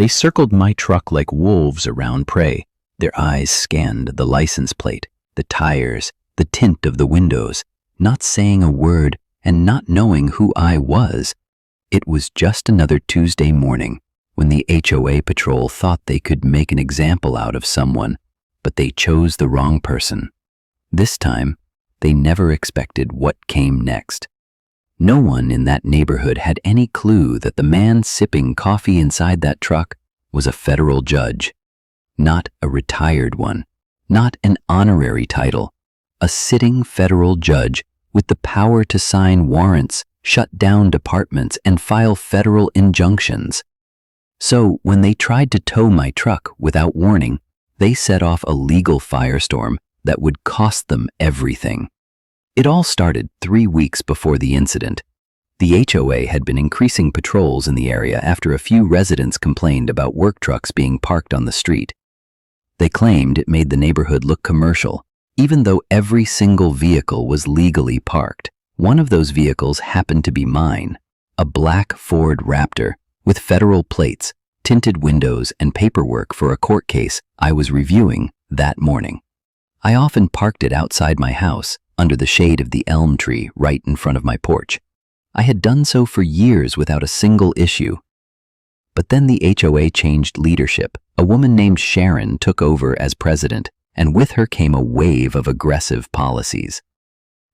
They circled my truck like wolves around prey. Their eyes scanned the license plate, the tires, the tint of the windows, not saying a word and not knowing who I was. It was just another Tuesday morning when the HOA patrol thought they could make an example out of someone, but they chose the wrong person. This time, they never expected what came next. No one in that neighborhood had any clue that the man sipping coffee inside that truck was a federal judge. Not a retired one, not an honorary title, a sitting federal judge with the power to sign warrants, shut down departments, and file federal injunctions. So when they tried to tow my truck without warning, they set off a legal firestorm that would cost them everything. It all started 3 weeks before the incident. The HOA had been increasing patrols in the area after a few residents complained about work trucks being parked on the street. They claimed it made the neighborhood look commercial, even though every single vehicle was legally parked. One of those vehicles happened to be mine, a black Ford Raptor with federal plates, tinted windows, and paperwork for a court case I was reviewing that morning. I often parked it outside my house, under the shade of the elm tree right in front of my porch. I had done so for years without a single issue. But then the HOA changed leadership. A woman named Sharon took over as president, and with her came a wave of aggressive policies.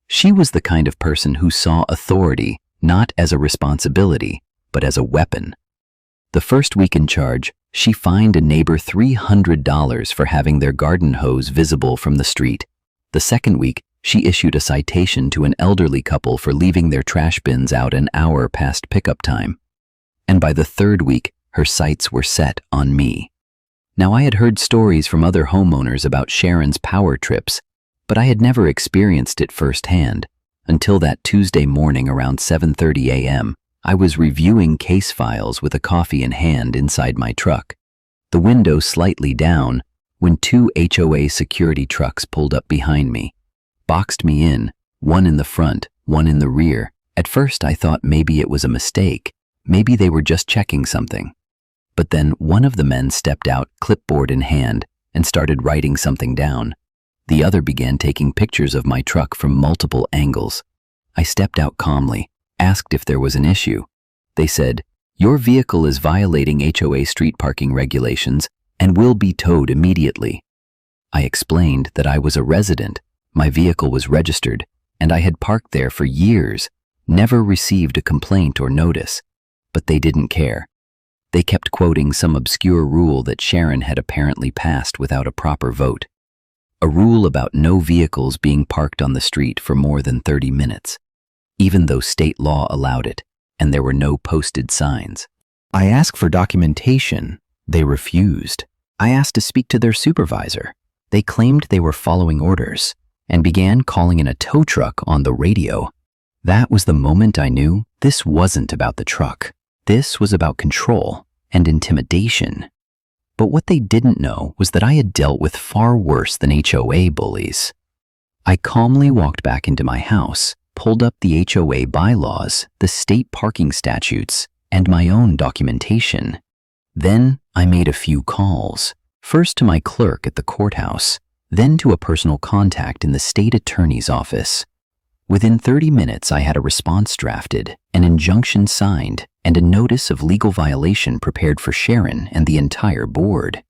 She was the kind of person who saw authority not as a responsibility, but as a weapon. The first week in charge, she fined a neighbor $300 for having their garden hose visible from the street. The second week, she issued a citation to an elderly couple for leaving their trash bins out an hour past pickup time. And by the third week, her sights were set on me. Now, I had heard stories from other homeowners about Sharon's power trips, but I had never experienced it firsthand until that Tuesday morning around 7:30 a.m. I was reviewing case files with a coffee in hand inside my truck, the window slightly down, when 2 HOA security trucks pulled up behind me, boxed me in, one in the front, one in the rear. At first I thought maybe it was a mistake, maybe they were just checking something. But then one of the men stepped out, clipboard in hand, and started writing something down. The other began taking pictures of my truck from multiple angles. I stepped out calmly, asked if there was an issue. They said, "Your vehicle is violating HOA street parking regulations and will be towed immediately." I explained that I was a resident, my vehicle was registered, and I had parked there for years, never received a complaint or notice. But they didn't care. They kept quoting some obscure rule that Sharon had apparently passed without a proper vote. A rule about no vehicles being parked on the street for more than 30 minutes, even though state law allowed it, and there were no posted signs. I asked for documentation. They refused. I asked to speak to their supervisor. They claimed they were following orders and began calling in a tow truck on the radio. That was the moment I knew this wasn't about the truck. This was about control and intimidation. But what they didn't know was that I had dealt with far worse than HOA bullies. I calmly walked back into my house, pulled up the HOA bylaws, the state parking statutes, and my own documentation. Then I made a few calls, first to my clerk at the courthouse, then to a personal contact in the state attorney's office. Within 30 minutes, I had a response drafted, an injunction signed, and a notice of legal violation prepared for Sharon and the entire board.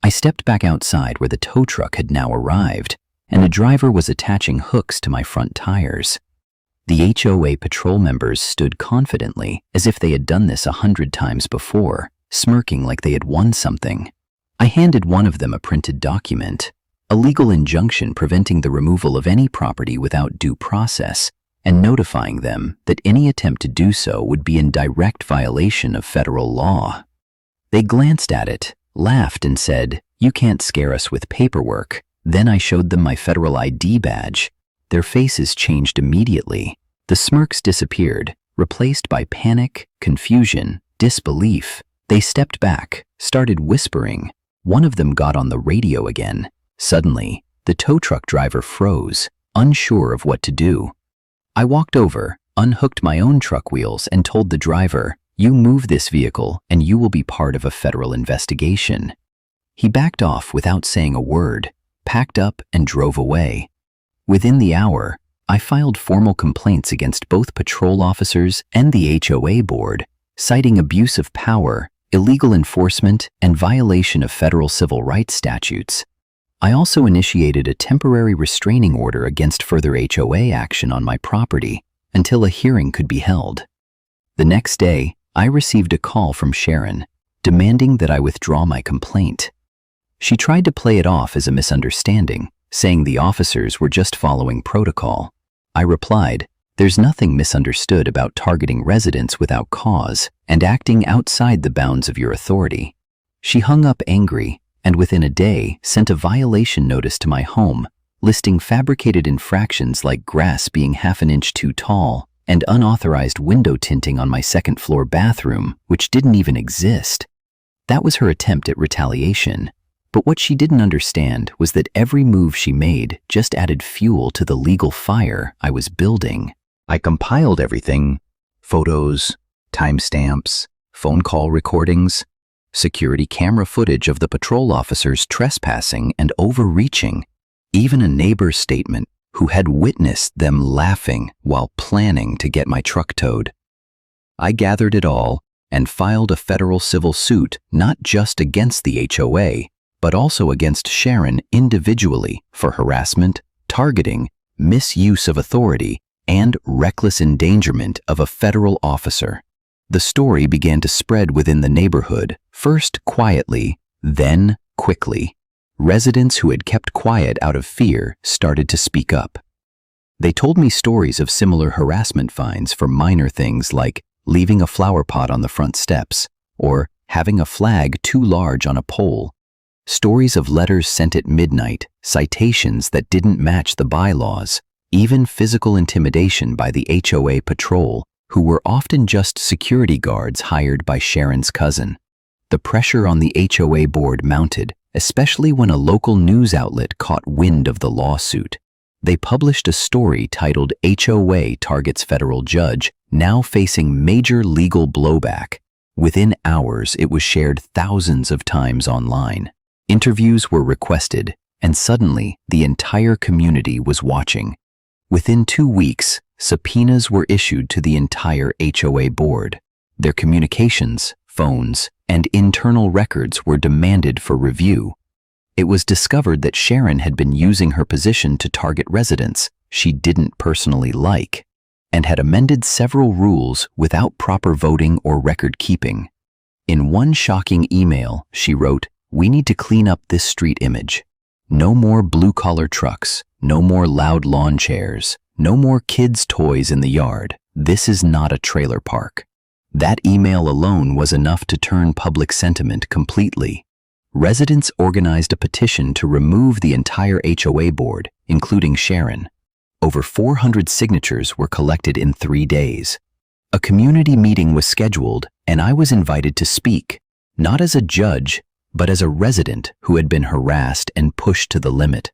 I stepped back outside where the tow truck had now arrived, and a driver was attaching hooks to my front tires. The HOA patrol members stood confidently, as if they had done this 100 times before, smirking like they had won something. I handed one of them a printed document, a legal injunction preventing the removal of any property without due process, and notifying them that any attempt to do so would be in direct violation of federal law. They glanced at it, laughed, and said, "You can't scare us with paperwork." Then I showed them my federal ID badge. Their faces changed immediately. The smirks disappeared, replaced by panic, confusion, disbelief. They stepped back, started whispering. One of them got on the radio again. Suddenly, the tow truck driver froze, unsure of what to do. I walked over, unhooked my own truck wheels, and told the driver, You move this vehicle and you will be part of a federal investigation." He backed off without saying a word, packed up and drove away. Within the hour, I filed formal complaints against both patrol officers and the HOA board, citing abuse of power, illegal enforcement, and violation of federal civil rights statutes. I also initiated a temporary restraining order against further HOA action on my property until a hearing could be held. The next day, I received a call from Sharon, demanding that I withdraw my complaint. She tried to play it off as a misunderstanding, saying the officers were just following protocol. I replied, "There's nothing misunderstood about targeting residents without cause and acting outside the bounds of your authority." She hung up angry and within a day sent a violation notice to my home, listing fabricated infractions like grass being half an inch too tall and unauthorized window tinting on my second-floor bathroom, which didn't even exist. That was her attempt at retaliation. But what she didn't understand was that every move she made just added fuel to the legal fire I was building. I compiled everything: photos, timestamps, phone call recordings, security camera footage of the patrol officers trespassing and overreaching, even a neighbor's statement who had witnessed them laughing while planning to get my truck towed. I gathered it all and filed a federal civil suit not just against the HOA, but also against Sharon individually for harassment, targeting, misuse of authority, and reckless endangerment of a federal officer. The story began to spread within the neighborhood, first quietly, then quickly. Residents who had kept quiet out of fear started to speak up. They told me stories of similar harassment fines for minor things like leaving a flower pot on the front steps or having a flag too large on a pole. Stories of letters sent at midnight, citations that didn't match the bylaws, even physical intimidation by the HOA patrol, who were often just security guards hired by Sharon's cousin. The pressure on the HOA board mounted, especially when a local news outlet caught wind of the lawsuit. They published a story titled "HOA Targets Federal Judge, Now Facing Major Legal Blowback." Within hours, it was shared thousands of times online. Interviews were requested, and suddenly the entire community was watching. Within 2 weeks, subpoenas were issued to the entire HOA board. Their communications, phones, and internal records were demanded for review. It was discovered that Sharon had been using her position to target residents she didn't personally like, and had amended several rules without proper voting or record keeping. In one shocking email, she wrote, "We need to clean up this street image. No more blue-collar trucks, no more loud lawn chairs, no more kids' toys in the yard. This is not a trailer park." That email alone was enough to turn public sentiment completely. Residents organized a petition to remove the entire HOA board, including Sharon. Over 400 signatures were collected in 3 days. A community meeting was scheduled, and I was invited to speak, not as a judge, but as a resident who had been harassed and pushed to the limit.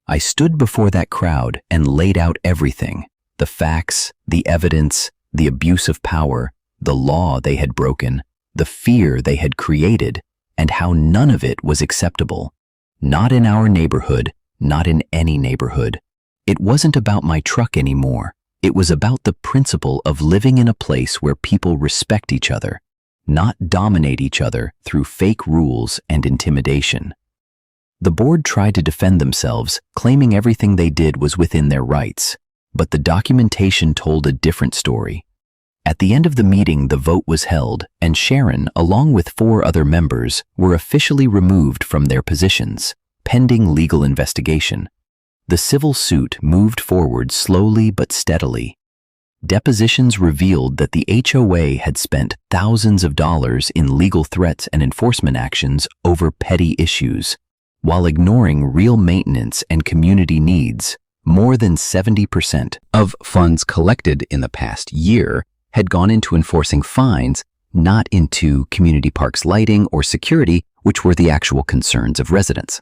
I stood before that crowd and laid out everything: the facts, the evidence, the abuse of power, the law they had broken, the fear they had created, and how none of it was acceptable. Not in our neighborhood, not in any neighborhood. It wasn't about my truck anymore. It was about the principle of living in a place where people respect each other, not dominate each other through fake rules and intimidation. The board tried to defend themselves, claiming everything they did was within their rights, but the documentation told a different story. At the end of the meeting, the vote was held, and Sharon, along with 4 other members, were officially removed from their positions, pending legal investigation. The civil suit moved forward slowly but steadily. Depositions revealed that the HOA had spent thousands of dollars in legal threats and enforcement actions over petty issues, while ignoring real maintenance and community needs. More than 70% of funds collected in the past year had gone into enforcing fines, not into community parks lighting or security, which were the actual concerns of residents.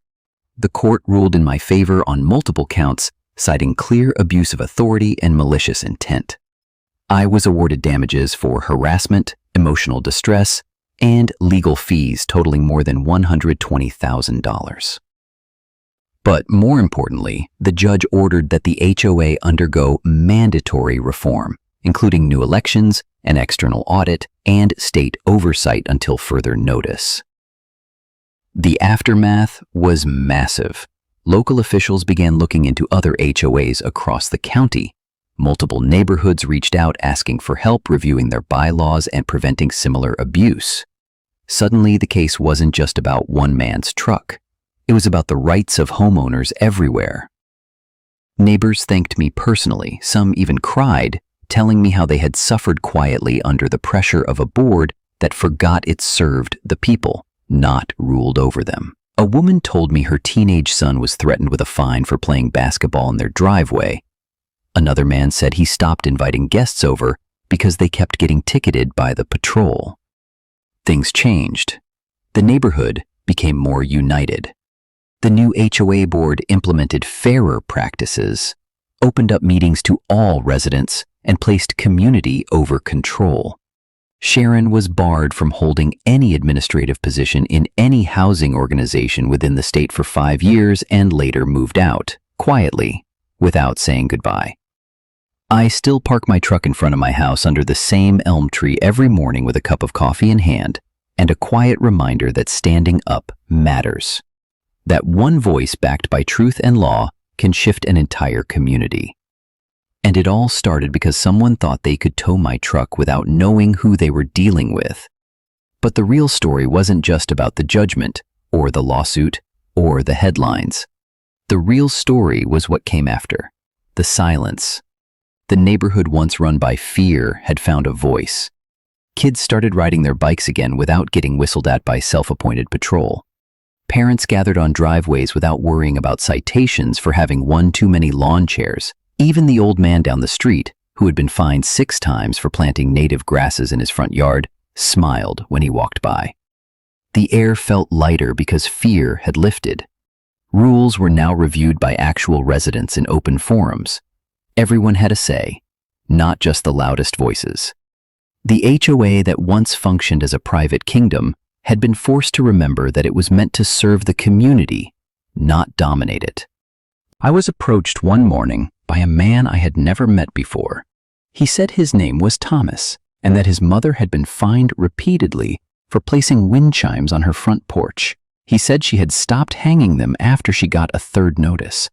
The court ruled in my favor on multiple counts, citing clear abuse of authority and malicious intent. I was awarded damages for harassment, emotional distress, and legal fees totaling more than $120,000. But more importantly, the judge ordered that the HOA undergo mandatory reform, including new elections, an external audit, and state oversight until further notice. The aftermath was massive. Local officials began looking into other HOAs across the county. Multiple neighborhoods reached out asking for help reviewing their bylaws and preventing similar abuse. Suddenly, the case wasn't just about one man's truck. It was about the rights of homeowners everywhere. Neighbors thanked me personally, some even cried, telling me how they had suffered quietly under the pressure of a board that forgot it served the people, not ruled over them. A woman told me her teenage son was threatened with a fine for playing basketball in their driveway. Another man said he stopped inviting guests over because they kept getting ticketed by the patrol. Things changed. The neighborhood became more united. The new HOA board implemented fairer practices, opened up meetings to all residents, and placed community over control. Sharon was barred from holding any administrative position in any housing organization within the state for 5 years and later moved out, quietly, without saying goodbye. I still park my truck in front of my house under the same elm tree every morning with a cup of coffee in hand and a quiet reminder that standing up matters. That one voice backed by truth and law can shift an entire community. And it all started because someone thought they could tow my truck without knowing who they were dealing with. But the real story wasn't just about the judgment, or the lawsuit, or the headlines. The real story was what came after: the silence. The neighborhood once run by fear had found a voice. Kids started riding their bikes again without getting whistled at by self-appointed patrol. Parents gathered on driveways without worrying about citations for having one too many lawn chairs. Even the old man down the street, who had been fined 6 times for planting native grasses in his front yard, smiled when he walked by. The air felt lighter because fear had lifted. Rules were now reviewed by actual residents in open forums. Everyone had a say, not just the loudest voices. The HOA that once functioned as a private kingdom had been forced to remember that it was meant to serve the community, not dominate it. I was approached one morning by a man I had never met before. He said his name was Thomas and that his mother had been fined repeatedly for placing wind chimes on her front porch. He said she had stopped hanging them after she got a 3rd notice,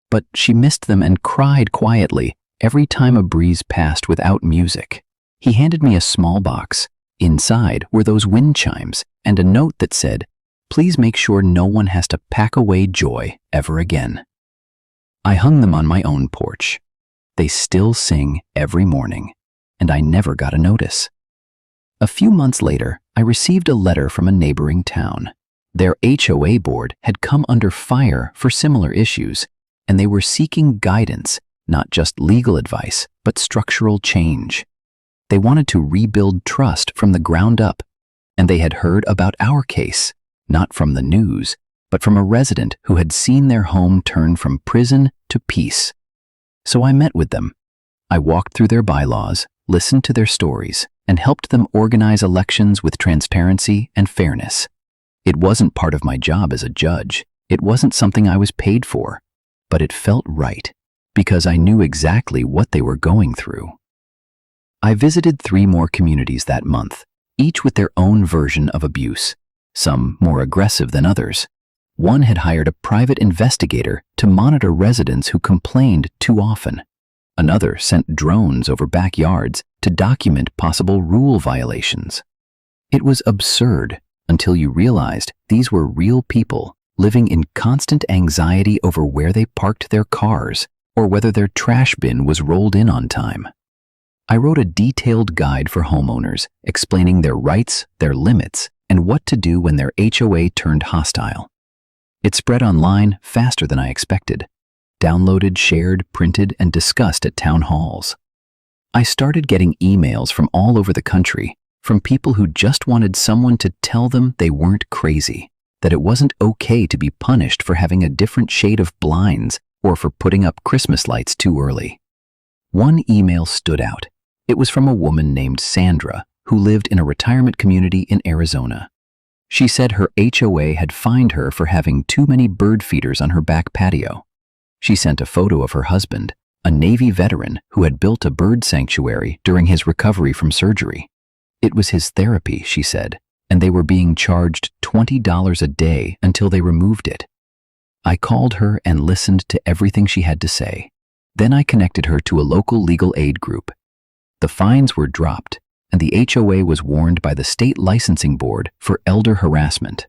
but she missed them and cried quietly every time a breeze passed without music. He handed me a small box. Inside were those wind chimes and a note that said, "Please make sure no one has to pack away joy ever again." I hung them on my own porch. They still sing every morning, and I never got a notice. A few months later, I received a letter from a neighboring town. Their HOA board had come under fire for similar issues, and they were seeking guidance, not just legal advice, but structural change. They wanted to rebuild trust from the ground up, and they had heard about our case, not from the news, but from a resident who had seen their home turn from prison to peace. So I met with them. I walked through their bylaws, listened to their stories, and helped them organize elections with transparency and fairness. It wasn't part of my job as a judge. It wasn't something I was paid for, but it felt right because I knew exactly what they were going through. I visited 3 more communities that month, each with their own version of abuse, some more aggressive than others. One had hired a private investigator to monitor residents who complained too often. Another sent drones over backyards to document possible rule violations. It was absurd until you realized these were real people living in constant anxiety over where they parked their cars or whether their trash bin was rolled in on time. I wrote a detailed guide for homeowners explaining their rights, their limits, and what to do when their HOA turned hostile. It spread online faster than I expected. Downloaded, shared, printed, and discussed at town halls. I started getting emails from all over the country, from people who just wanted someone to tell them they weren't crazy, that it wasn't okay to be punished for having a different shade of blinds or for putting up Christmas lights too early. One email stood out. It was from a woman named Sandra, who lived in a retirement community in Arizona. She said her HOA had fined her for having too many bird feeders on her back patio. She sent a photo of her husband, a Navy veteran who had built a bird sanctuary during his recovery from surgery. It was his therapy, she said, and they were being charged $20 a day until they removed it. I called her and listened to everything she had to say. Then I connected her to a local legal aid group. The fines were dropped, and the HOA was warned by the state licensing board for elder harassment.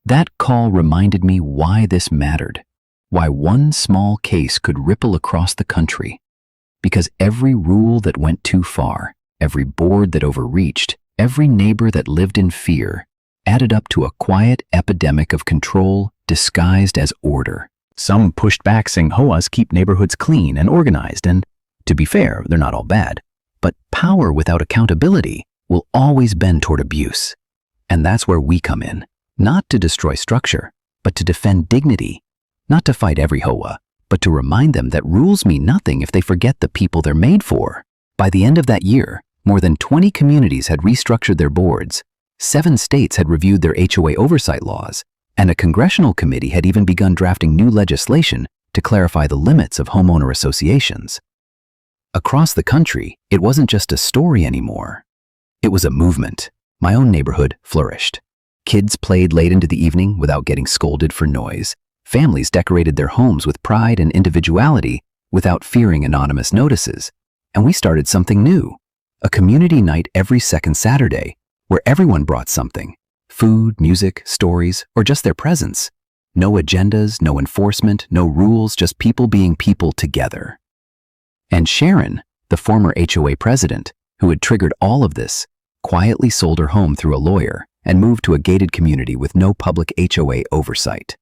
That call reminded me why this mattered, why one small case could ripple across the country. Because every rule that went too far, every board that overreached, every neighbor that lived in fear, added up to a quiet epidemic of control disguised as order. Some pushed back saying HOAs keep neighborhoods clean and organized, and to be fair, they're not all bad. But power without accountability will always bend toward abuse. And that's where we come in, not to destroy structure, but to defend dignity, not to fight every HOA, but to remind them that rules mean nothing if they forget the people they're made for. By the end of that year, more than 20 communities had restructured their boards, 7 states had reviewed their HOA oversight laws, and a congressional committee had even begun drafting new legislation to clarify the limits of homeowner associations. Across the country, it wasn't just a story anymore. It was a movement. My own neighborhood flourished. Kids played late into the evening without getting scolded for noise. Families decorated their homes with pride and individuality without fearing anonymous notices. And we started something new, a community night every second Saturday, where everyone brought something: food, music, stories, or just their presence. No agendas, no enforcement, no rules, just people being people together. And Sharon, the former HOA president, who had triggered all of this, quietly sold her home through a lawyer and moved to a gated community with no public HOA oversight.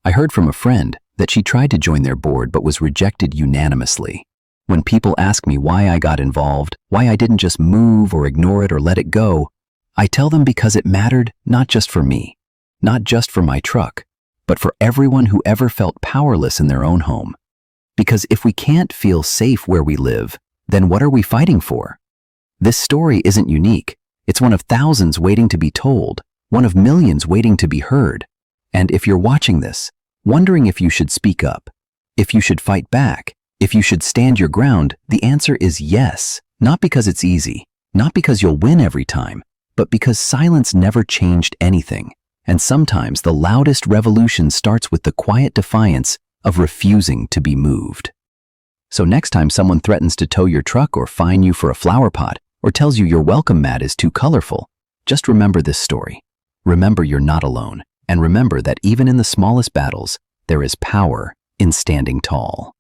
I heard from a friend that she tried to join their board but was rejected unanimously. When people ask me why I got involved, why I didn't just move or ignore it or let it go, I tell them because it mattered not just for me, not just for my truck, but for everyone who ever felt powerless in their own home. Because if we can't feel safe where we live, then what are we fighting for? This story isn't unique. It's one of thousands waiting to be told, one of millions waiting to be heard. And if you're watching this, wondering if you should speak up, if you should fight back, if you should stand your ground, the answer is yes. Not because it's easy, not because you'll win every time, but because silence never changed anything. And sometimes the loudest revolution starts with the quiet defiance of refusing to be moved. So next time someone threatens to tow your truck or fine you for a flower pot or tells you your welcome mat is too colorful, just remember this story. Remember you're not alone, and remember that even in the smallest battles, there is power in standing tall.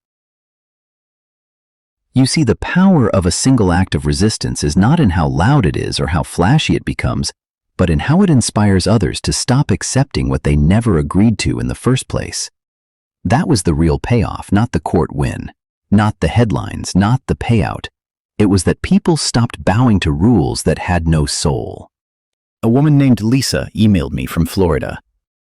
You see, the power of a single act of resistance is not in how loud it is or how flashy it becomes, but in how it inspires others to stop accepting what they never agreed to in the first place. That was the real payoff, not the court win, not the headlines, not the payout. It was that people stopped bowing to rules that had no soul. A woman named Lisa emailed me from Florida.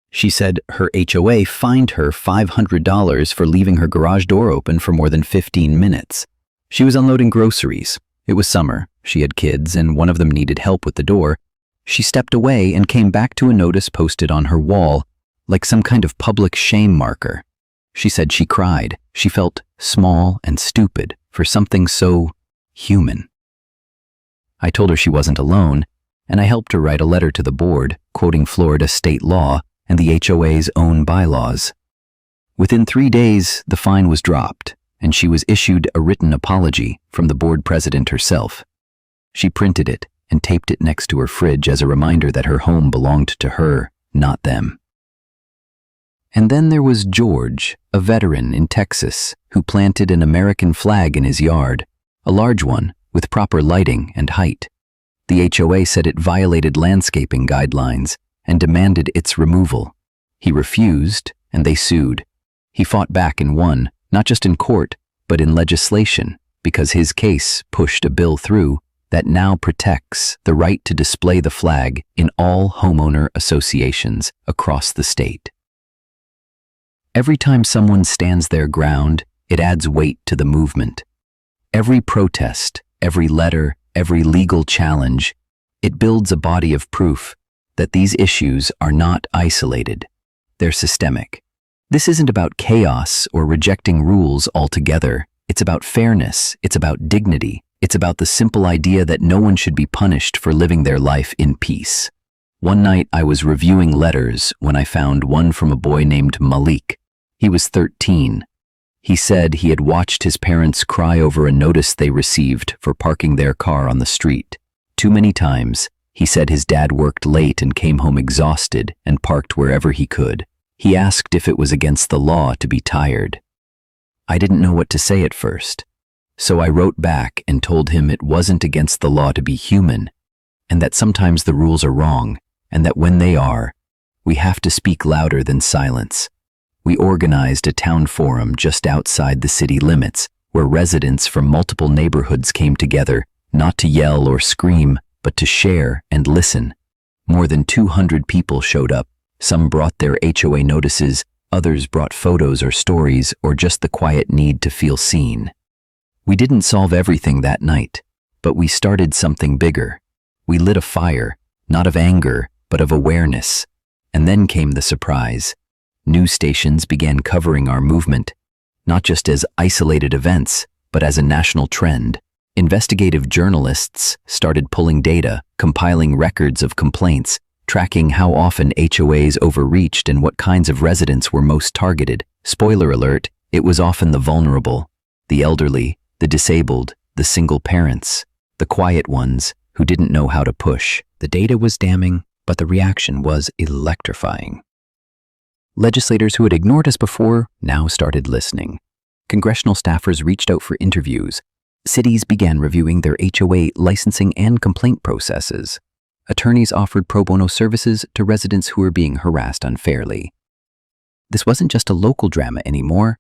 She said her HOA fined her $500 for leaving her garage door open for more than 15 minutes. She was unloading groceries. It was summer, she had kids, and one of them needed help with the door. She stepped away and came back to a notice posted on her wall, like some kind of public shame marker. She said she cried. She felt small and stupid for something so human. I told her she wasn't alone, and I helped her write a letter to the board, quoting Florida state law and the HOA's own bylaws. Within 3 days, the fine was dropped, and she was issued a written apology from the board president herself. She printed it and taped it next to her fridge as a reminder that her home belonged to her, not them. And then there was George, a veteran in Texas, who planted an American flag in his yard, a large one with proper lighting and height. The HOA said it violated landscaping guidelines and demanded its removal. He refused, and they sued. He fought back and won, not just in court, but in legislation, because his case pushed a bill through that now protects the right to display the flag in all homeowner associations across the state. Every time someone stands their ground, it adds weight to the movement. Every protest, every letter, every legal challenge, it builds a body of proof that these issues are not isolated. They're systemic. This isn't about chaos or rejecting rules altogether. It's about fairness. It's about dignity. It's about the simple idea that no one should be punished for living their life in peace. One night I was reviewing letters when I found one from a boy named Malik. He was 13. He said he had watched his parents cry over a notice they received for parking their car on the street. Too many times, he said his dad worked late and came home exhausted and parked wherever he could. He asked if it was against the law to be tired. I didn't know what to say at first, so I wrote back and told him it wasn't against the law to be human, and that sometimes the rules are wrong, and that when they are, we have to speak louder than silence. We organized a town forum just outside the city limits, where residents from multiple neighborhoods came together, not to yell or scream, but to share and listen. More than 200 people showed up. Some brought their HOA notices, others brought photos or stories, or just the quiet need to feel seen. We didn't solve everything that night, but we started something bigger. We lit a fire, not of anger, but of awareness. And then came the surprise. News stations began covering our movement, not just as isolated events, but as a national trend. Investigative journalists started pulling data, compiling records of complaints, tracking how often HOAs overreached and what kinds of residents were most targeted. Spoiler alert, it was often the vulnerable, the elderly, the disabled, the single parents, the quiet ones who didn't know how to push. The data was damning, but the reaction was electrifying. Legislators who had ignored us before now started listening. Congressional staffers reached out for interviews. Cities began reviewing their HOA licensing and complaint processes. Attorneys offered pro bono services to residents who were being harassed unfairly. This wasn't just a local drama anymore.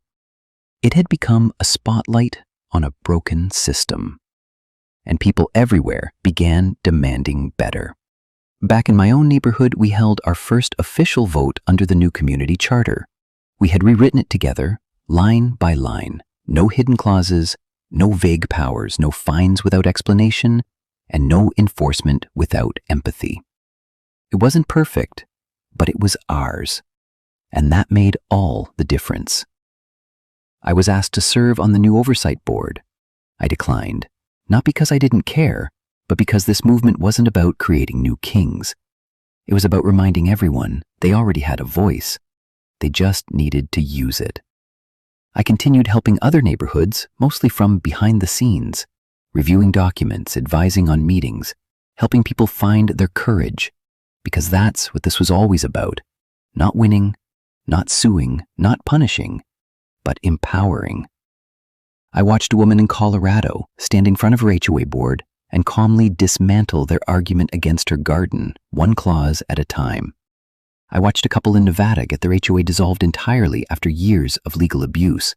It had become a spotlight on a broken system. And people everywhere began demanding better. Back in my own neighborhood, we held our first official vote under the new community charter. We had rewritten it together, line by line. No hidden clauses, no vague powers, no fines without explanation, and no enforcement without empathy. It wasn't perfect, but it was ours, and that made all the difference. I was asked to serve on the new oversight board. I declined, not because I didn't care, but because this movement wasn't about creating new kings. It was about reminding everyone they already had a voice. They just needed to use it. I continued helping other neighborhoods, mostly from behind the scenes, reviewing documents, advising on meetings, helping people find their courage, because that's what this was always about. Not winning, not suing, not punishing, but empowering. I watched a woman in Colorado stand in front of her HOA board and calmly dismantle their argument against her garden, one clause at a time. I watched a couple in Nevada get their HOA dissolved entirely after years of legal abuse.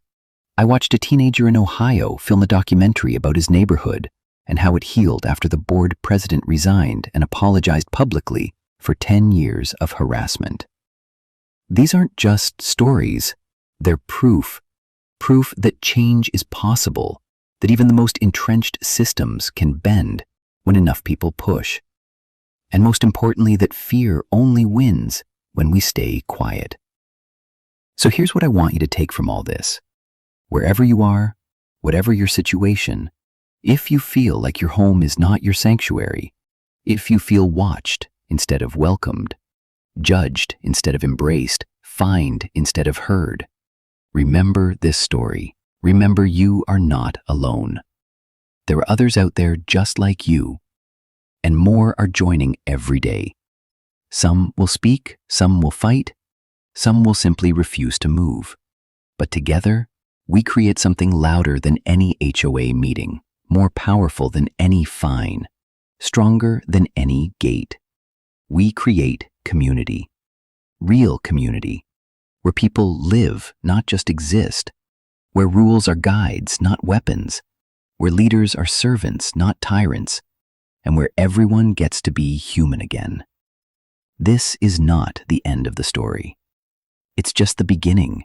I watched a teenager in Ohio film a documentary about his neighborhood and how it healed after the board president resigned and apologized publicly for 10 years of harassment. These aren't just stories, they're proof that change is possible, that even the most entrenched systems can bend when enough people push. And most importantly, that fear only wins when we stay quiet. So here's what I want you to take from all this. Wherever you are, whatever your situation, if you feel like your home is not your sanctuary, if you feel watched instead of welcomed, judged instead of embraced, fined instead of heard, remember this story. Remember, you are not alone. There are others out there just like you, and more are joining every day. Some will speak, some will fight, some will simply refuse to move. But together, we create something louder than any HOA meeting, more powerful than any fine, stronger than any gate. We create community, real community, where people live, not just exist, where rules are guides, not weapons, where leaders are servants, not tyrants, and where everyone gets to be human again. This is not the end of the story. It's just the beginning,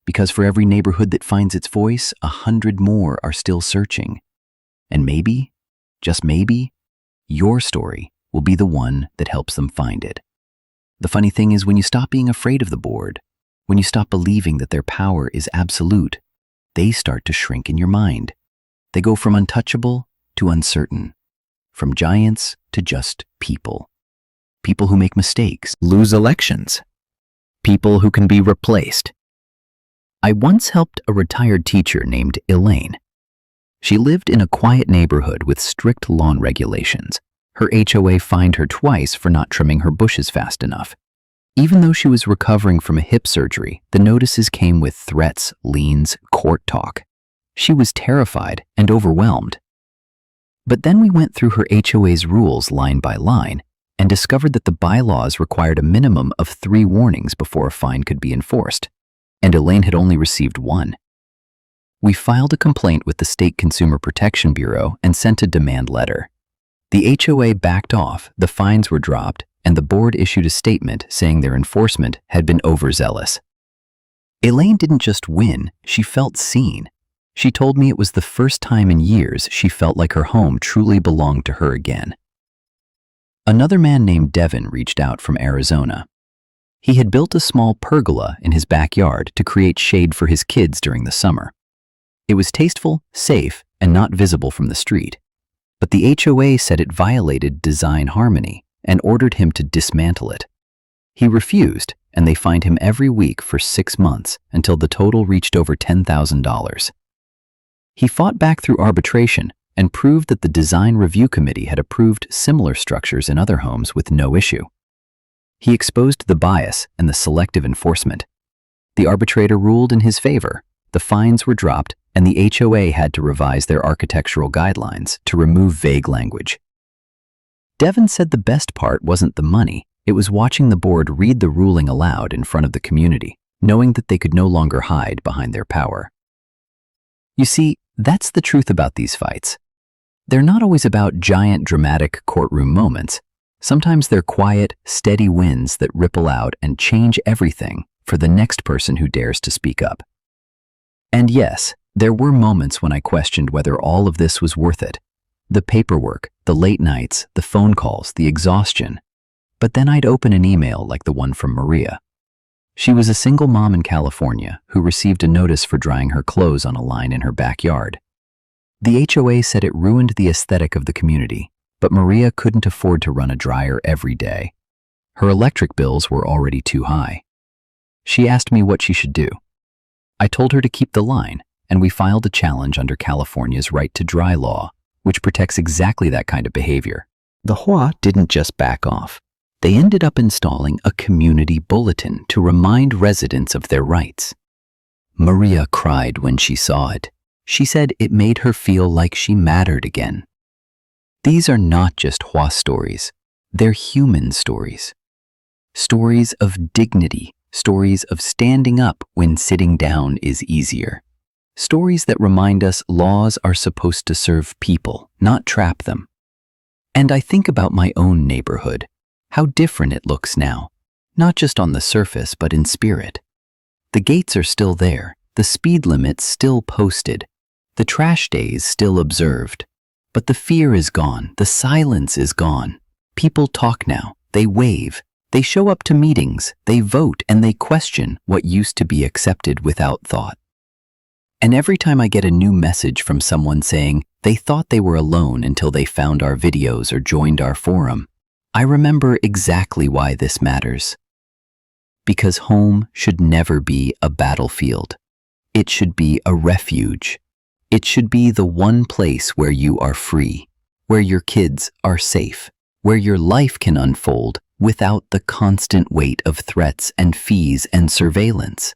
because for every neighborhood that finds its voice, 100 more are still searching. And maybe, just maybe, your story will be the one that helps them find it. The funny thing is, when you stop being afraid of the board, when you stop believing that their power is absolute, they start to shrink in your mind. They go from untouchable to uncertain, from giants to just people. People who make mistakes, lose elections, people who can be replaced. I once helped a retired teacher named Elaine. She lived in a quiet neighborhood with strict lawn regulations. Her HOA fined her twice for not trimming her bushes fast enough. Even though she was recovering from a hip surgery, the notices came with threats, liens, court talk. She was terrified and overwhelmed. But then we went through her HOA's rules line by line and discovered that the bylaws required a minimum of 3 warnings before a fine could be enforced, and Elaine had only received 1. We filed a complaint with the State Consumer Protection Bureau and sent a demand letter. The HOA backed off, the fines were dropped, and the board issued a statement saying their enforcement had been overzealous. Elaine didn't just win, she felt seen. She told me it was the first time in years she felt like her home truly belonged to her again. Another man named Devin reached out from Arizona. He had built a small pergola in his backyard to create shade for his kids during the summer. It was tasteful, safe, and not visible from the street. But the HOA said it violated design harmony and ordered him to dismantle it. He refused, and they fined him every week for 6 months until the total reached over $10,000. He fought back through arbitration and proved that the design review committee had approved similar structures in other homes with no issue. He exposed the bias and the selective enforcement. The arbitrator ruled in his favor. The fines were dropped, and the HOA had to revise their architectural guidelines to remove vague language. Devin said the best part wasn't the money, it was watching the board read the ruling aloud in front of the community, knowing that they could no longer hide behind their power. You see, that's the truth about these fights. They're not always about giant, dramatic courtroom moments. Sometimes they're quiet, steady wins that ripple out and change everything for the next person who dares to speak up. And yes, there were moments when I questioned whether all of this was worth it. The paperwork, the late nights, the phone calls, the exhaustion. But then I'd open an email like the one from Maria. She was a single mom in California who received a notice for drying her clothes on a line in her backyard. The HOA said it ruined the aesthetic of the community, but Maria couldn't afford to run a dryer every day. Her electric bills were already too high. She asked me what she should do. I told her to keep the line, and we filed a challenge under California's right to dry law, which protects exactly that kind of behavior. The HOA didn't just back off. They ended up installing a community bulletin to remind residents of their rights. Maria cried when she saw it. She said it made her feel like she mattered again. These are not just HOA stories. They're human stories. Stories of dignity, stories of standing up when sitting down is easier. Stories that remind us laws are supposed to serve people, not trap them. And I think about my own neighborhood, how different it looks now, not just on the surface but in spirit. The gates are still there, the speed limit still posted, the trash days still observed. But the fear is gone, the silence is gone. People talk now, they wave, they show up to meetings, they vote, and they question what used to be accepted without thought. And every time I get a new message from someone saying they thought they were alone until they found our videos or joined our forum, I remember exactly why this matters. Because home should never be a battlefield. It should be a refuge. It should be the one place where you are free, where your kids are safe, where your life can unfold without the constant weight of threats and fees and surveillance.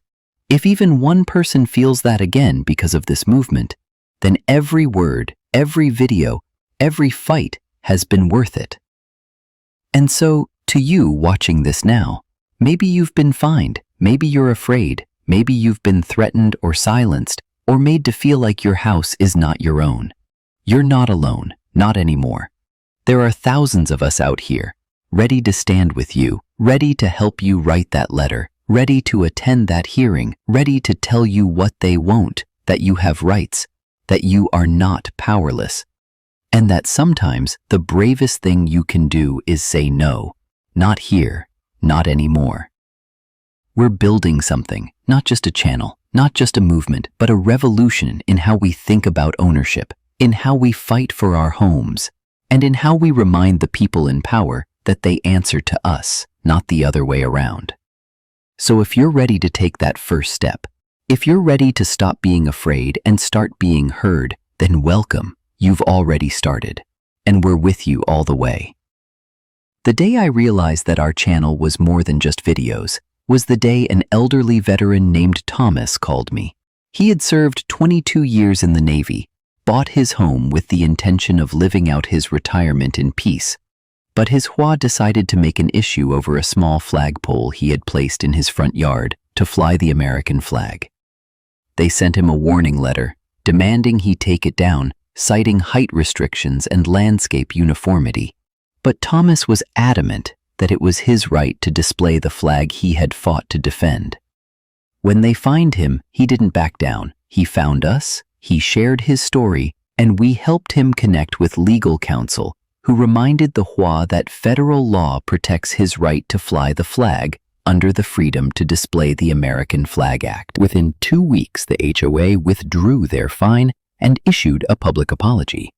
If even one person feels that again because of this movement, then every word, every video, every fight has been worth it. And so, to you watching this now, maybe you've been fined, maybe you're afraid, maybe you've been threatened or silenced, or made to feel like your house is not your own. You're not alone, not anymore. There are thousands of us out here, ready to stand with you, ready to help you write that letter, ready to attend that hearing, ready to tell you what they won't, that you have rights, that you are not powerless, and that sometimes the bravest thing you can do is say no, not here, not anymore. We're building something, not just a channel, not just a movement, but a revolution in how we think about ownership, in how we fight for our homes, and in how we remind the people in power that they answer to us, not the other way around. So if you're ready to take that first step, if you're ready to stop being afraid and start being heard, then welcome, you've already started, and we're with you all the way. The day I realized that our channel was more than just videos was the day an elderly veteran named Thomas called me. He had served 22 years in the Navy, bought his home with the intention of living out his retirement in peace, but his HOA decided to make an issue over a small flagpole he had placed in his front yard to fly the American flag. They sent him a warning letter, demanding he take it down, citing height restrictions and landscape uniformity. But Thomas was adamant that it was his right to display the flag he had fought to defend. When they fined him, he didn't back down. He found us, he shared his story, and we helped him connect with legal counsel, who reminded the HOA that federal law protects his right to fly the flag under the Freedom to Display the American Flag Act. Within 2 weeks, the HOA withdrew their fine and issued a public apology.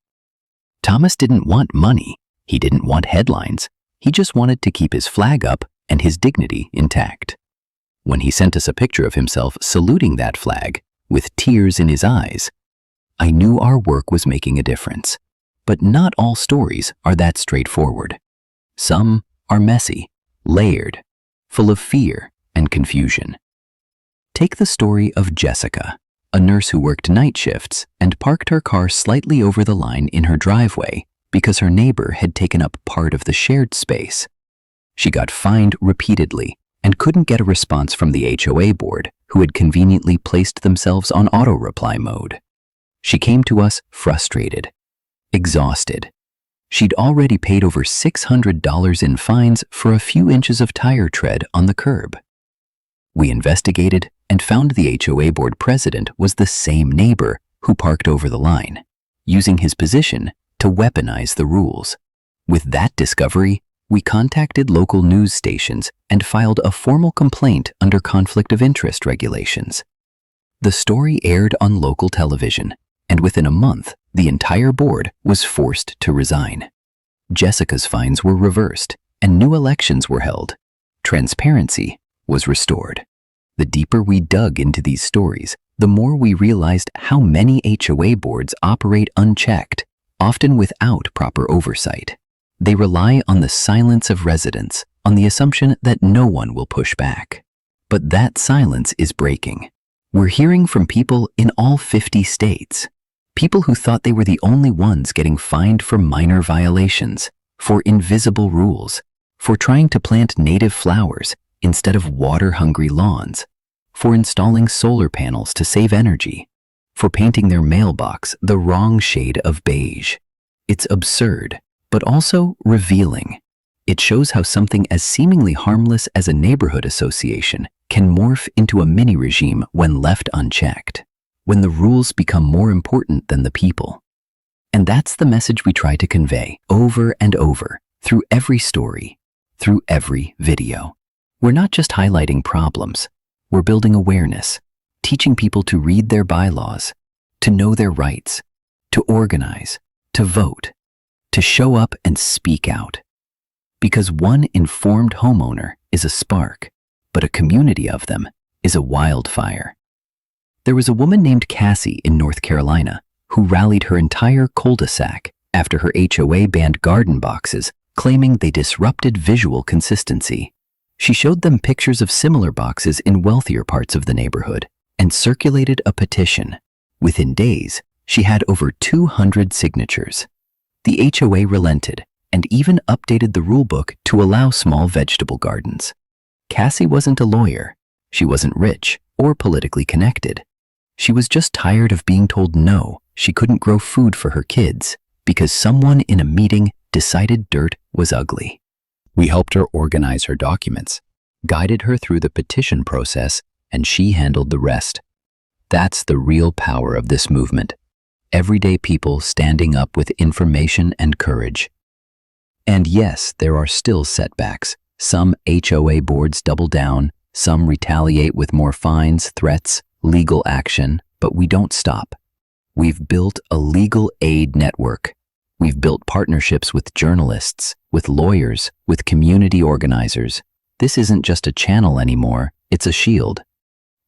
Thomas didn't want money. He didn't want headlines. He just wanted to keep his flag up and his dignity intact. When he sent us a picture of himself saluting that flag, with tears in his eyes, I knew our work was making a difference. But not all stories are that straightforward. Some are messy, layered, full of fear and confusion. Take the story of Jessica, a nurse who worked night shifts and parked her car slightly over the line in her driveway because her neighbor had taken up part of the shared space. She got fined repeatedly and couldn't get a response from the HOA board, who had conveniently placed themselves on auto-reply mode. She came to us frustrated, exhausted. She'd already paid over $600 in fines for a few inches of tire tread on the curb. We investigated and found the HOA board president was the same neighbor who parked over the line, using his position to weaponize the rules. With that discovery, we contacted local news stations and filed a formal complaint under conflict of interest regulations. The story aired on local television, and within a month, the entire board was forced to resign. Jessica's fines were reversed, and new elections were held. Transparency was restored. The deeper we dug into these stories, the more we realized how many HOA boards operate unchecked, often without proper oversight. They rely on the silence of residents, on the assumption that no one will push back. But that silence is breaking. We're hearing from people in all 50 states. People who thought they were the only ones getting fined for minor violations, for invisible rules, for trying to plant native flowers instead of water-hungry lawns, for installing solar panels to save energy, for painting their mailbox the wrong shade of beige. It's absurd, but also revealing. It shows how something as seemingly harmless as a neighborhood association can morph into a mini-regime when left unchecked, when the rules become more important than the people. And that's the message we try to convey over and over, through every story, through every video. We're not just highlighting problems, we're building awareness, teaching people to read their bylaws, to know their rights, to organize, to vote, to show up and speak out. Because one informed homeowner is a spark, but a community of them is a wildfire. There was a woman named Cassie in North Carolina who rallied her entire cul-de-sac after her HOA banned garden boxes, claiming they disrupted visual consistency. She showed them pictures of similar boxes in wealthier parts of the neighborhood and circulated a petition. Within days, she had over 200 signatures. The HOA relented and even updated the rulebook to allow small vegetable gardens. Cassie wasn't a lawyer. She wasn't rich or politically connected. She was just tired of being told no, she couldn't grow food for her kids because someone in a meeting decided dirt was ugly. We helped her organize her documents, guided her through the petition process, and she handled the rest. That's the real power of this movement. everyday people standing up with information and courage. And yes, there are still setbacks. Some HOA boards double down, some retaliate with more fines, threats, legal action, but we don't stop. We've built a legal aid network. We've built partnerships with journalists, with lawyers, with community organizers. This isn't just a channel anymore, it's a shield.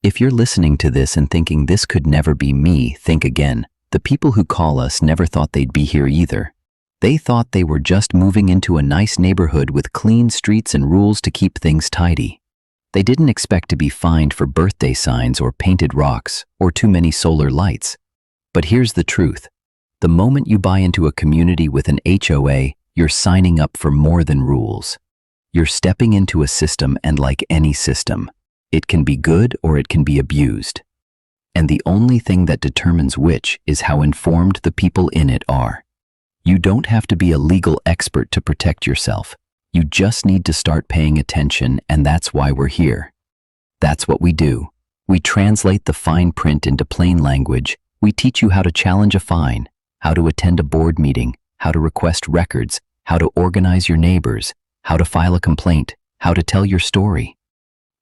If you're listening to this and thinking this could never be me, think again. The people who call us never thought they'd be here either. They thought they were just moving into a nice neighborhood with clean streets and rules to keep things tidy. They didn't expect to be fined for birthday signs or painted rocks or too many solar lights. But here's the truth. The moment you buy into a community with an HOA, you're signing up for more than rules. You're stepping into a system, and like any system, it can be good or it can be abused. And the only thing that determines which is how informed the people in it are. You don't have to be a legal expert to protect yourself. You just need to start paying attention, and that's why we're here. That's what we do. We translate the fine print into plain language. We teach you how to challenge a fine, how to attend a board meeting, how to request records, how to organize your neighbors, how to file a complaint, how to tell your story.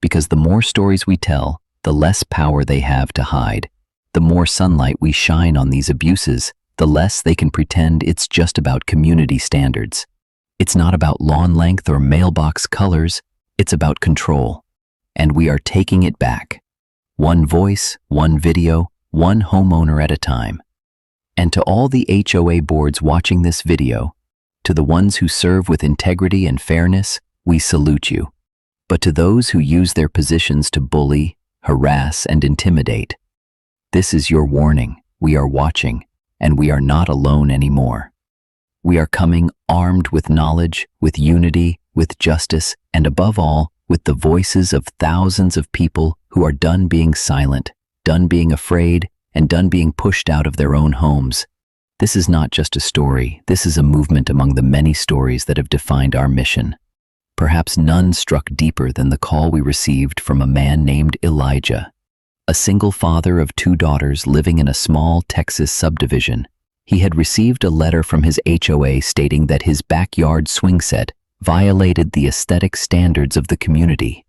Because the more stories we tell, the less power they have to hide. The more sunlight we shine on these abuses, the less they can pretend it's just about community standards. It's not about lawn length or mailbox colors, it's about control. And we are taking it back. One voice, one video, one homeowner at a time. And to all the HOA boards watching this video, to the ones who serve with integrity and fairness, we salute you. But to those who use their positions to bully, harass, and intimidate, this is your warning. We are watching, and we are not alone anymore. We are coming armed with knowledge, with unity, with justice, and above all, with the voices of thousands of people who are done being silent, done being afraid, and done being pushed out of their own homes. This is not just a story, this is a movement among the many stories that have defined our mission. Perhaps none struck deeper than the call we received from a man named Elijah, a single father of 2 daughters living in a small Texas subdivision. He had received a letter from his HOA stating that his backyard swing set violated the aesthetic standards of the community.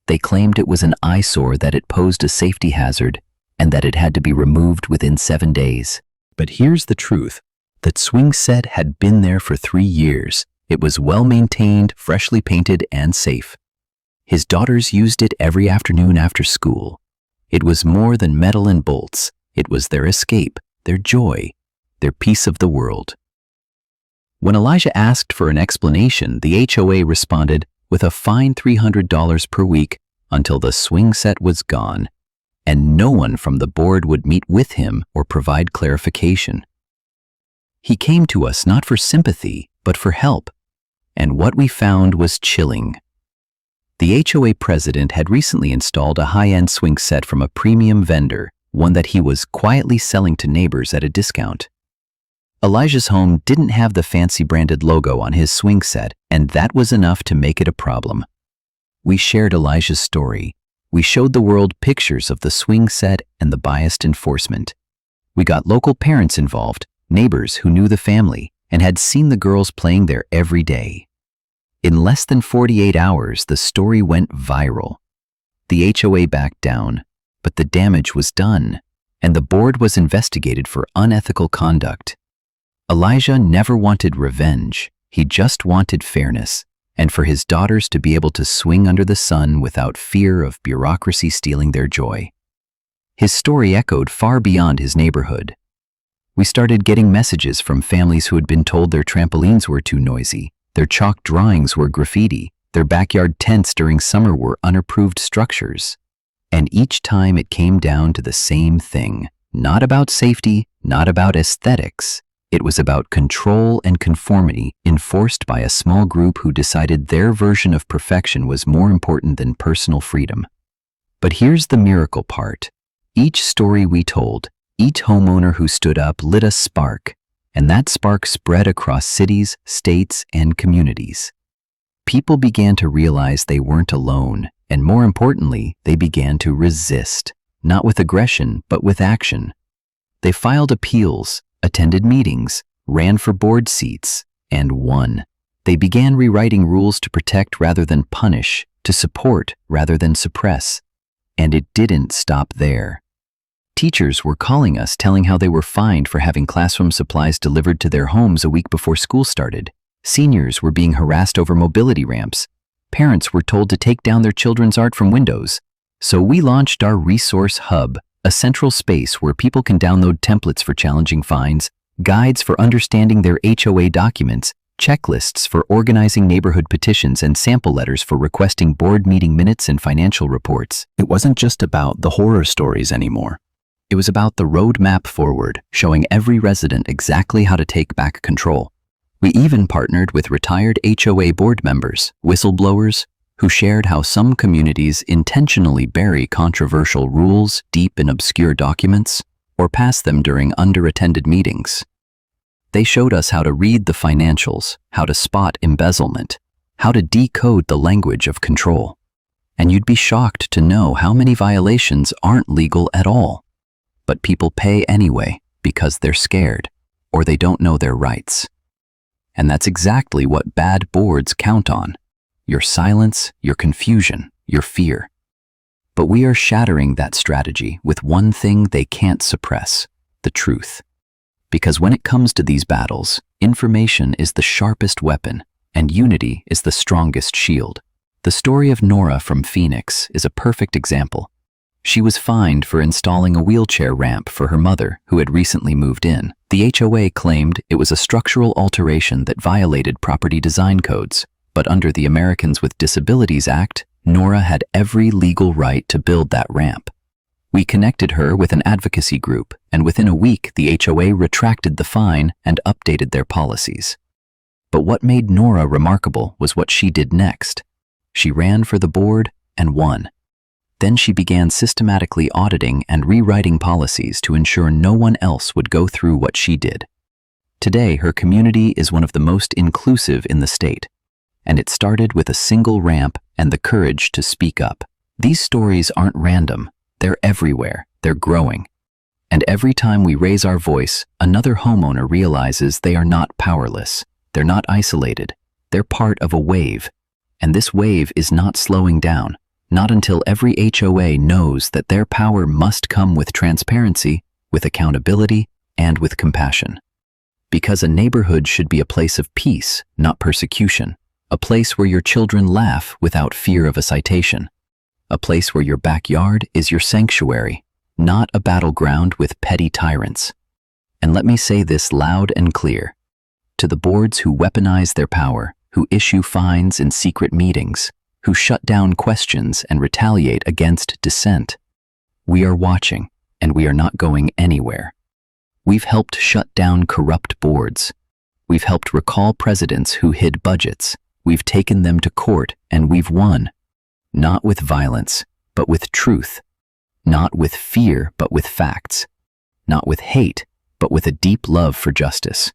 They claimed it was an eyesore, that it posed a safety hazard, and that it had to be removed within 7 days. But here's the truth. That swing set had been there for 3 years. It was well maintained, freshly painted, and safe. His daughters used it every afternoon after school. It was more than metal and bolts. It was their escape, their joy, their piece of the world. When Elijah asked for an explanation, the HOA responded with a fine $300 per week until the swing set was gone, and no one from the board would meet with him or provide clarification. He came to us not for sympathy, but for help, and what we found was chilling. The HOA president had recently installed a high-end swing set from a premium vendor, one that he was quietly selling to neighbors at a discount. Elijah's home didn't have the fancy branded logo on his swing set, and that was enough to make it a problem. We shared Elijah's story. We showed the world pictures of the swing set and the biased enforcement. We got local parents involved, neighbors who knew the family and had seen the girls playing there every day. In less than 48 hours, the story went viral. The HOA backed down, but the damage was done, and the board was investigated for unethical conduct. Elijah never wanted revenge. He just wanted fairness, and for his daughters to be able to swing under the sun without fear of bureaucracy stealing their joy. His story echoed far beyond his neighborhood. We started getting messages from families who had been told their trampolines were too noisy, their chalk drawings were graffiti, their backyard tents during summer were unapproved structures. And each time it came down to the same thing, not about safety, not about aesthetics. It was about control and conformity enforced by a small group who decided their version of perfection was more important than personal freedom. But here's the miracle part. Each story we told, each homeowner who stood up lit a spark, and that spark spread across cities, states, and communities. People began to realize they weren't alone, and more importantly, they began to resist, not with aggression, but with action. They filed appeals, attended meetings, ran for board seats, and won. They began rewriting rules to protect rather than punish, to support rather than suppress. And it didn't stop there. Teachers were calling us telling how they were fined for having classroom supplies delivered to their homes a week before school started. Seniors were being harassed over mobility ramps. Parents were told to take down their children's art from windows. So we launched our Resource Hub, a central space where people can download templates for challenging fines, guides for understanding their HOA documents, checklists for organizing neighborhood petitions, and sample letters for requesting board meeting minutes and financial reports. It wasn't just about the horror stories anymore. It was about the roadmap forward, showing every resident exactly how to take back control. We even partnered with retired HOA board members, whistleblowers, who shared how some communities intentionally bury controversial rules deep in obscure documents or pass them during underattended meetings. They showed us how to read the financials, how to spot embezzlement, how to decode the language of control. And you'd be shocked to know how many violations aren't legal at all. But people pay anyway because they're scared or they don't know their rights. And that's exactly what bad boards count on: your silence, your confusion, your fear. But we are shattering that strategy with one thing they can't suppress: the truth. Because when it comes to these battles, information is the sharpest weapon, and unity is the strongest shield. The story of Nora from Phoenix is a perfect example. She was fined for installing a wheelchair ramp for her mother, who had recently moved in. The HOA claimed it was a structural alteration that violated property design codes, but under the Americans with Disabilities Act, Nora had every legal right to build that ramp. We connected her with an advocacy group, and within a week, the HOA retracted the fine and updated their policies. But what made Nora remarkable was what she did next. She ran for the board and won. Then she began systematically auditing and rewriting policies to ensure no one else would go through what she did. Today, her community is one of the most inclusive in the state, and it started with a single ramp and the courage to speak up. These stories aren't random. They're everywhere. They're growing. And every time we raise our voice, another homeowner realizes they are not powerless. They're not isolated. They're part of a wave. And this wave is not slowing down. Not until every HOA knows that their power must come with transparency, with accountability, and with compassion. Because a neighborhood should be a place of peace, not persecution. A place where your children laugh without fear of a citation. A place where your backyard is your sanctuary, not a battleground with petty tyrants. And let me say this loud and clear. To the boards who weaponize their power, who issue fines in secret meetings, who shut down questions and retaliate against dissent. We are watching, and we are not going anywhere. We've helped shut down corrupt boards. We've helped recall presidents who hid budgets. We've taken them to court, and we've won. Not with violence, but with truth. Not with fear, but with facts. Not with hate, but with a deep love for justice.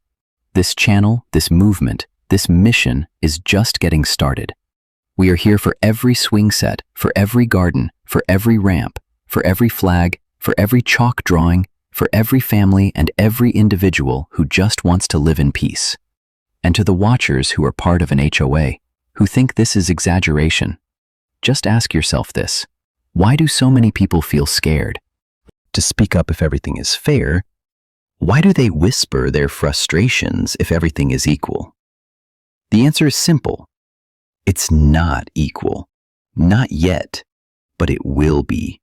This channel, this movement, this mission is just getting started. We are here for every swing set, for every garden, for every ramp, for every flag, for every chalk drawing, for every family and every individual who just wants to live in peace. And to the watchers who are part of an HOA, who think this is exaggeration, just ask yourself this: why do so many people feel scared to speak up if everything is fair? Why do they whisper their frustrations if everything is equal? The answer is simple. It's not equal. Not yet, but it will be.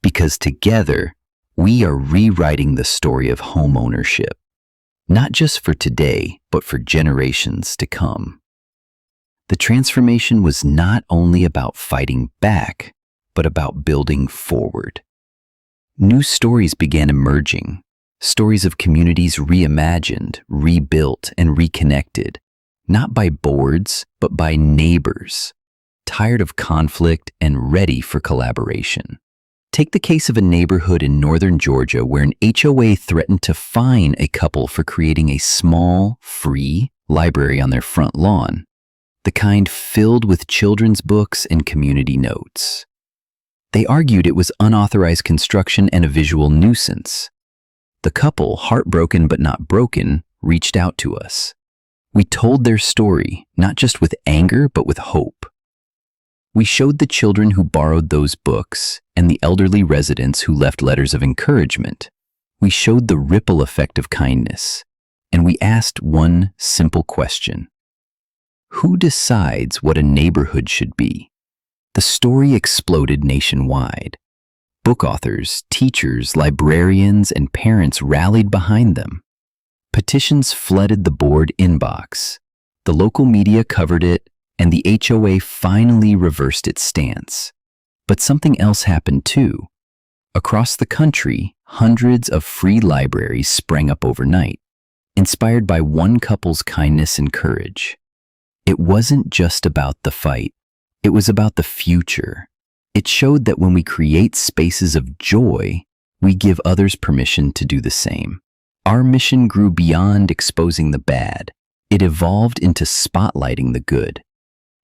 Because together, we are rewriting the story of homeownership. Not just for today, but for generations to come. The transformation was not only about fighting back, but about building forward. New stories began emerging. Stories of communities reimagined, rebuilt, and reconnected. Not by boards, but by neighbors, tired of conflict and ready for collaboration. Take the case of a neighborhood in northern Georgia where an HOA threatened to fine a couple for creating a small, free library on their front lawn, the kind filled with children's books and community notes. They argued it was unauthorized construction and a visual nuisance. The couple, heartbroken but not broken, reached out to us. We told their story, not just with anger, but with hope. We showed the children who borrowed those books and the elderly residents who left letters of encouragement. We showed the ripple effect of kindness, and we asked one simple question. Who decides what a neighborhood should be? The story exploded nationwide. Book authors, teachers, librarians, and parents rallied behind them. Petitions flooded the board inbox. The local media covered it, and the HOA finally reversed its stance. But something else happened too. Across the country, hundreds of free libraries sprang up overnight, inspired by one couple's kindness and courage. It wasn't just about the fight. It was about the future. It showed that when we create spaces of joy, we give others permission to do the same. Our mission grew beyond exposing the bad. It evolved into spotlighting the good.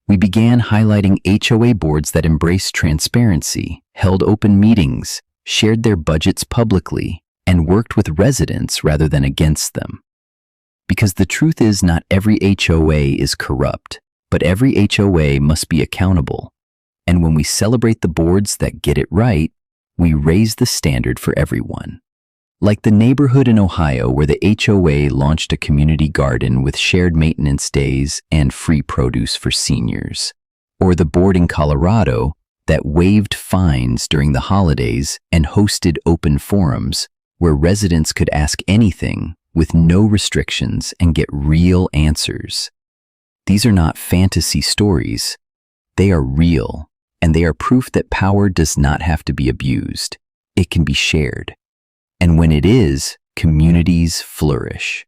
We began highlighting HOA boards that embraced transparency, held open meetings, shared their budgets publicly, and worked with residents rather than against them. Because the truth is, not every HOA is corrupt, but every HOA must be accountable. And when we celebrate the boards that get it right, we raise the standard for everyone. Like the neighborhood in Ohio where the HOA launched a community garden with shared maintenance days and free produce for seniors. Or the board in Colorado that waived fines during the holidays and hosted open forums where residents could ask anything with no restrictions and get real answers. These are not fantasy stories. They are real, and they are proof that power does not have to be abused. It can be shared. And when it is, communities flourish.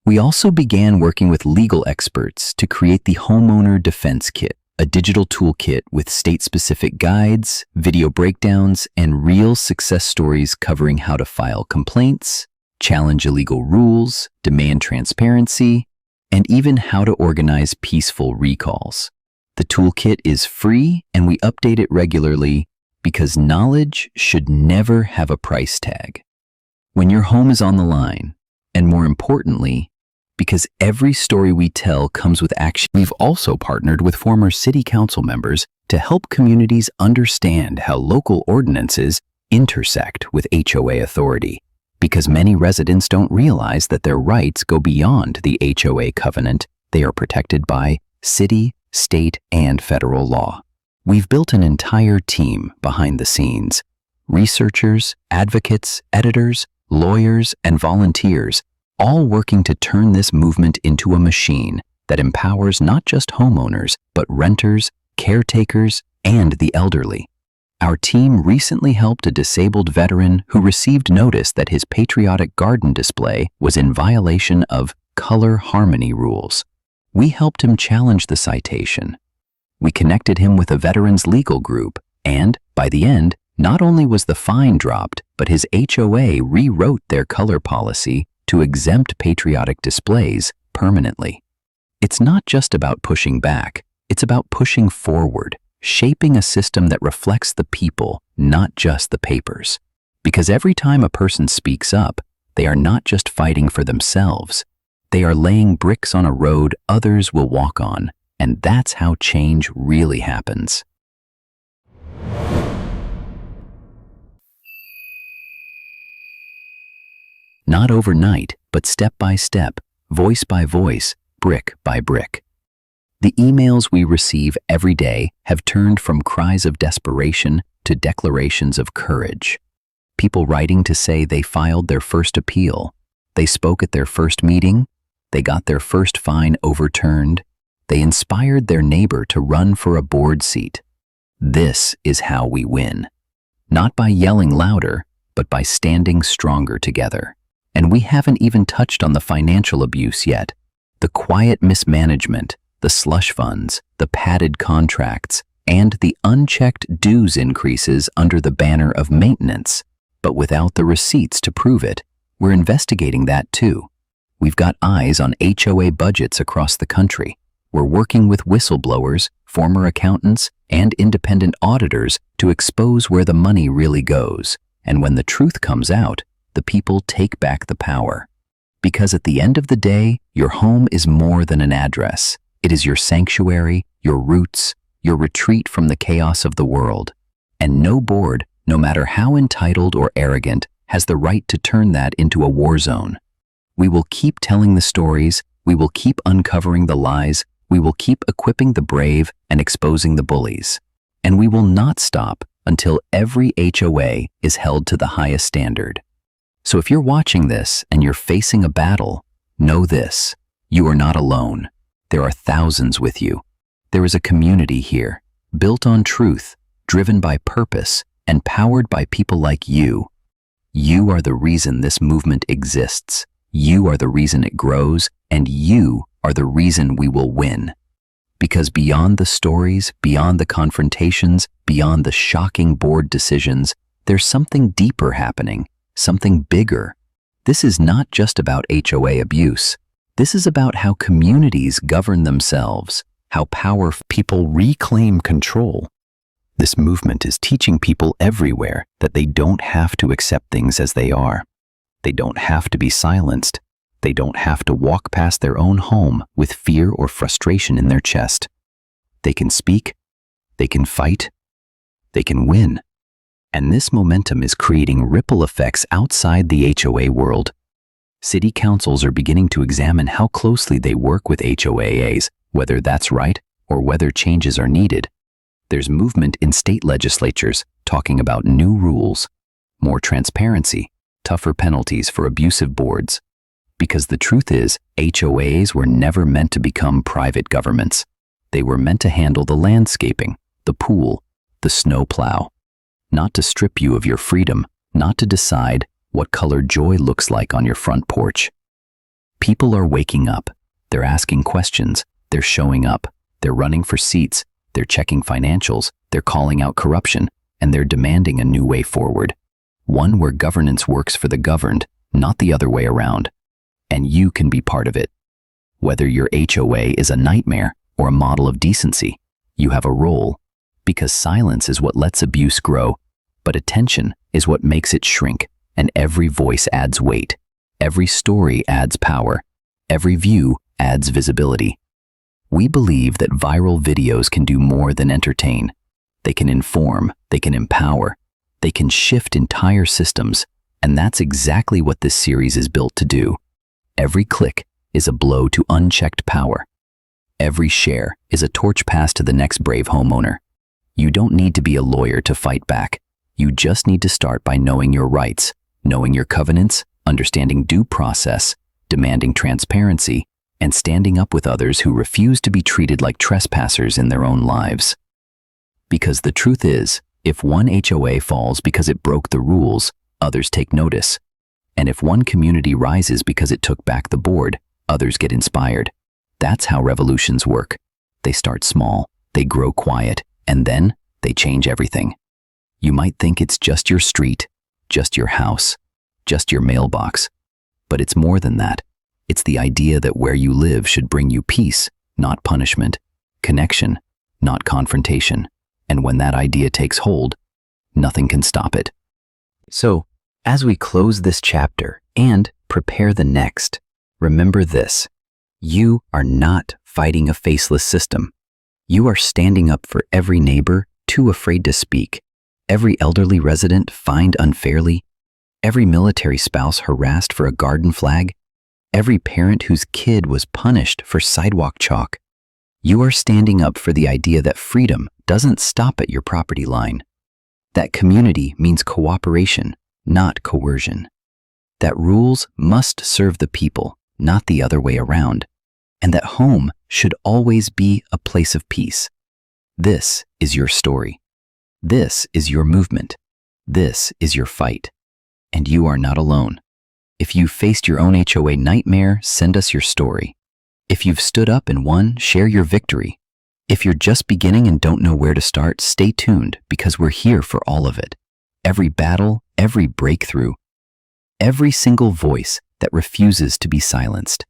We also began working with legal experts to create the Homeowner Defense Kit, a digital toolkit with state-specific guides, video breakdowns, and real success stories covering how to file complaints, challenge illegal rules, demand transparency, and even how to organize peaceful recalls. The toolkit is free, and we update it regularly because knowledge should never have a price tag. When your home is on the line, and more importantly, because every story we tell comes with action. We've also partnered with former city council members to help communities understand how local ordinances intersect with HOA authority, because many residents don't realize that their rights go beyond the HOA covenant. They are protected by city, state, and federal law. We've built an entire team behind the scenes: researchers, advocates, editors, lawyers, and volunteers, all working to turn this movement into a machine that empowers not just homeowners, but renters, caretakers, and the elderly. Our team recently helped a disabled veteran who received notice that his patriotic garden display was in violation of color harmony rules. We helped him challenge the citation. We connected him with a veterans legal group, and, by the end, not only was the fine dropped, but his HOA rewrote their color policy to exempt patriotic displays permanently. It's not just about pushing back, it's about pushing forward, shaping a system that reflects the people, not just the papers. Because every time a person speaks up, they are not just fighting for themselves. They are laying bricks on a road others will walk on, and that's how change really happens. Not overnight, but step by step, voice by voice, brick by brick. The emails we receive every day have turned from cries of desperation to declarations of courage. People writing to say they filed their first appeal, they spoke at their first meeting, they got their first fine overturned, they inspired their neighbor to run for a board seat. This is how we win. Not by yelling louder, but by standing stronger together. And we haven't even touched on the financial abuse yet. The quiet mismanagement, the slush funds, the padded contracts, and the unchecked dues increases under the banner of maintenance, but without the receipts to prove it. We're investigating that too. We've got eyes on HOA budgets across the country. We're working with whistleblowers, former accountants, and independent auditors to expose where the money really goes. And when the truth comes out, the people take back the power. Because at the end of the day, your home is more than an address. It is your sanctuary, your roots, your retreat from the chaos of the world. And no board, no matter how entitled or arrogant, has the right to turn that into a war zone. We will keep telling the stories, we will keep uncovering the lies, we will keep equipping the brave and exposing the bullies. And we will not stop until every HOA is held to the highest standard. So if you're watching this and you're facing a battle, know this: you are not alone. There are thousands with you. There is a community here, built on truth, driven by purpose, and powered by people like you. You are the reason this movement exists. You are the reason it grows, and you are the reason we will win. Because beyond the stories, beyond the confrontations, beyond the shocking board decisions, there's something deeper happening, something bigger. This is not just about HOA abuse. This is about how communities govern themselves, how powerful people reclaim control. This movement is teaching people everywhere that they don't have to accept things as they are. They don't have to be silenced. They don't have to walk past their own home with fear or frustration in their chest. They can speak, they can fight, they can win. And this momentum is creating ripple effects outside the HOA world. City councils are beginning to examine how closely they work with HOAs, whether that's right or whether changes are needed. There's movement in state legislatures talking about new rules, more transparency, tougher penalties for abusive boards. Because the truth is, HOAs were never meant to become private governments. They were meant to handle the landscaping, the pool, the snowplow. Not to strip you of your freedom, not to decide what color joy looks like on your front porch. People are waking up. They're asking questions. They're showing up. They're running for seats. They're checking financials. They're calling out corruption. And they're demanding a new way forward. One where governance works for the governed, not the other way around. And you can be part of it. Whether your HOA is a nightmare or a model of decency, you have a role. Because silence is what lets abuse grow, but attention is what makes it shrink, and every voice adds weight. Every story adds power. Every view adds visibility. We believe that viral videos can do more than entertain. They can inform, they can empower, they can shift entire systems, and that's exactly what this series is built to do. Every click is a blow to unchecked power. Every share is a torch pass to the next brave homeowner. You don't need to be a lawyer to fight back. You just need to start by knowing your rights, knowing your covenants, understanding due process, demanding transparency, and standing up with others who refuse to be treated like trespassers in their own lives. Because the truth is, if one HOA falls because it broke the rules, others take notice. And if one community rises because it took back the board, others get inspired. That's how revolutions work. They start small, they grow quiet, and then they change everything. You might think it's just your street, just your house, just your mailbox. But it's more than that. It's the idea that where you live should bring you peace, not punishment, connection, not confrontation. And when that idea takes hold, nothing can stop it. So, as we close this chapter and prepare the next, remember this: you are not fighting a faceless system. You are standing up for every neighbor too afraid to speak, every elderly resident fined unfairly, every military spouse harassed for a garden flag, every parent whose kid was punished for sidewalk chalk. You are standing up for the idea that freedom doesn't stop at your property line, that community means cooperation, not coercion, that rules must serve the people, not the other way around, and that home should always be a place of peace. This is your story. This is your movement. This is your fight. And you are not alone. If you've faced your own HOA nightmare, send us your story. If you've stood up and won, share your victory. If you're just beginning and don't know where to start, stay tuned, because we're here for all of it. Every battle, every breakthrough, every single voice that refuses to be silenced.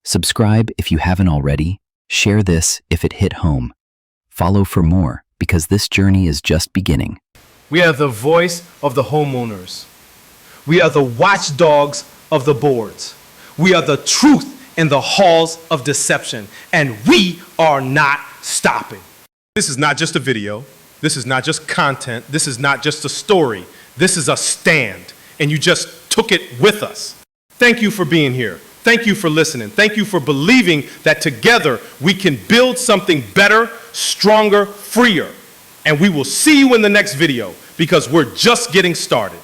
Subscribe if you haven't already. Share this if it hit home. Follow for more, because this journey is just beginning. We are the voice of the homeowners. We are the watchdogs of the boards. We are the truth in the halls of deception, and we are not stopping. This is not just a video. This is not just content. This is not just a story. This is a stand, and you just took it with us. Thank you for being here. Thank you for listening. Thank you for believing that together we can build something better, stronger, freer. And we will see you in the next video because we're just getting started.